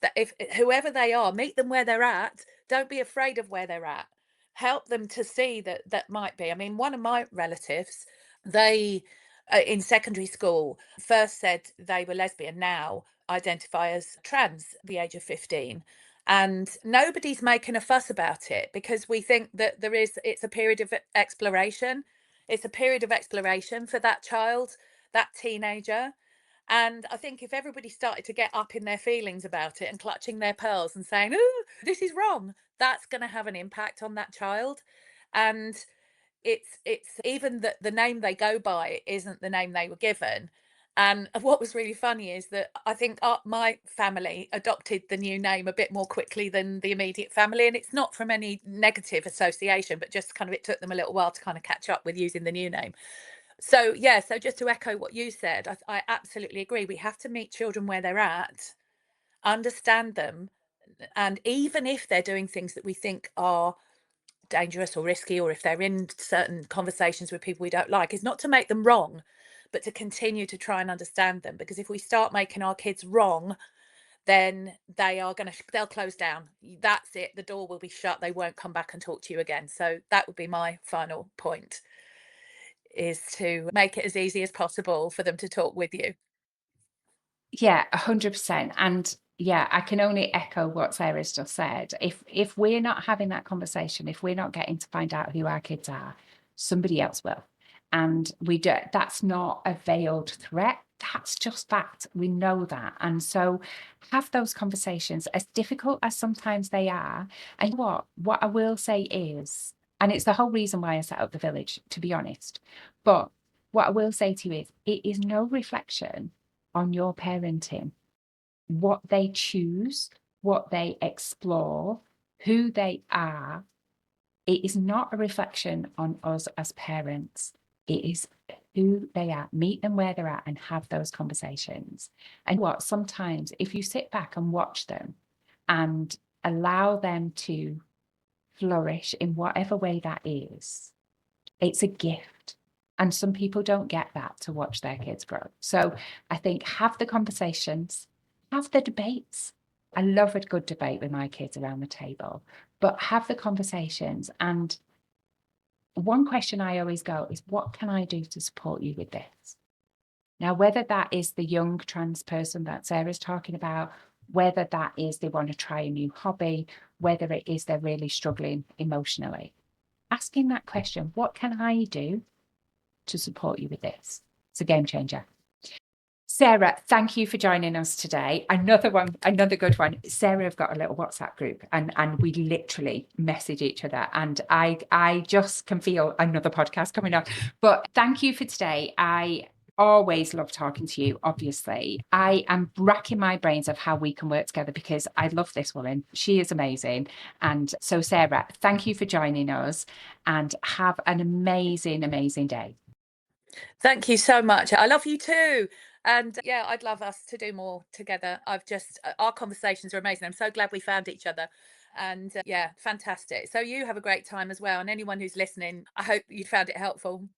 whoever they are, meet them where they're at. Don't be afraid of where they're at. Help them to see that might be. I mean, one of my relatives, they in secondary school first said they were lesbian, now identify as trans at the age of 15. And nobody's making a fuss about it, because we think that it's a period of exploration. It's a period of exploration for that child, that teenager. And I think if everybody started to get up in their feelings about it and clutching their pearls and saying, oh, this is wrong, that's going to have an impact on that child. And it's even that the name they go by isn't the name they were given. And what was really funny is that I think my family adopted the new name a bit more quickly than the immediate family. And it's not from any negative association, but just kind of, it took them a little while to kind of catch up with using the new name. So, yeah, so just to echo what you said, I absolutely agree. We have to meet children where they're at, understand them. And even if they're doing things that we think are dangerous or risky, or if they're in certain conversations with people we don't like, is not to make them wrong, but to continue to try and understand them. Because if we start making our kids wrong, then they'll close down. That's it, the door will be shut, they won't come back and talk to you again. So that would be my final point, is to make it as easy as possible for them to talk with you. Yeah, 100%. And yeah, I can only echo what Sarah's just said. If we're not having that conversation, if we're not getting to find out who our kids are, somebody else will. And that's not a veiled threat. That's just fact. We know that. And so have those conversations, as difficult as sometimes they are. And what I will say is, And it's the whole reason why I set up the village, to be honest. But what I will say to you is it is no reflection on your parenting, what they choose, what they explore, who they are. It is not a reflection on us as parents. It is who they are. Meet them where they're at and have those conversations. And what sometimes, if you sit back and watch them and allow them to flourish in whatever way that is, it's a gift. And some people don't get that to watch their kids grow. So I think have the conversations, have the debates. I love a good debate with my kids around the table, but have the conversations. And one question I always go is, what can I do to support you with this? Now, whether that is the young trans person that Sarah's talking about, whether that is they want to try a new hobby, whether it is they're really struggling emotionally, asking that question, what can I do to support you with this? It's a game changer. Sarah, thank you for joining us today. Another good one. Sarah have got a little WhatsApp group and we literally message each other. And I just can feel another podcast coming up. But thank you for today. I always love talking to you, obviously. I am racking my brains of how we can work together because I love this woman. She is amazing. And so, Sarah, thank you for joining us and have an amazing, amazing day. Thank you so much. I love you too. And yeah, I'd love us to do more together. Our conversations are amazing. I'm so glad we found each other. And yeah, fantastic. So you have a great time as well. And anyone who's listening, I hope you found it helpful.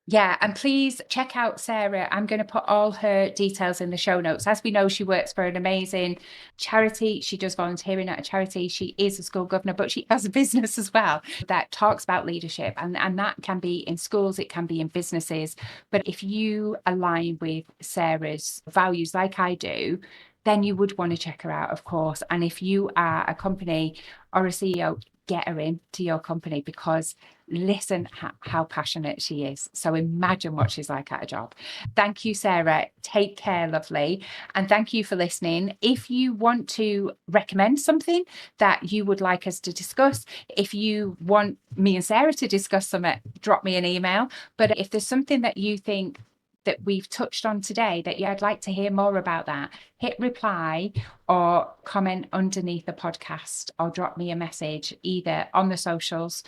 Yeah, and please check out Sarah. I'm going to put all her details in the show notes. As we know, she works for an amazing charity. She does volunteering at a charity. She is a school governor, but she has a business as well that talks about leadership. And that can be in schools, it can be in businesses. But if you align with Sarah's values like I do, then you would want to check her out, of course. And if you are a company or a CEO, get her into your company because listen how passionate she is. So imagine what she's like at a job. Thank you, Sarah. Take care, lovely. And thank you for listening. If you want to recommend something that you would like us to discuss, if you want me and Sarah to discuss something, drop me an email. But if there's something that you think that we've touched on today that I'd like to hear more about, that hit reply or comment underneath the podcast or drop me a message either on the socials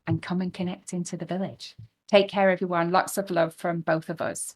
and come and connect into the village. Take care, everyone. Lots of love from both of us.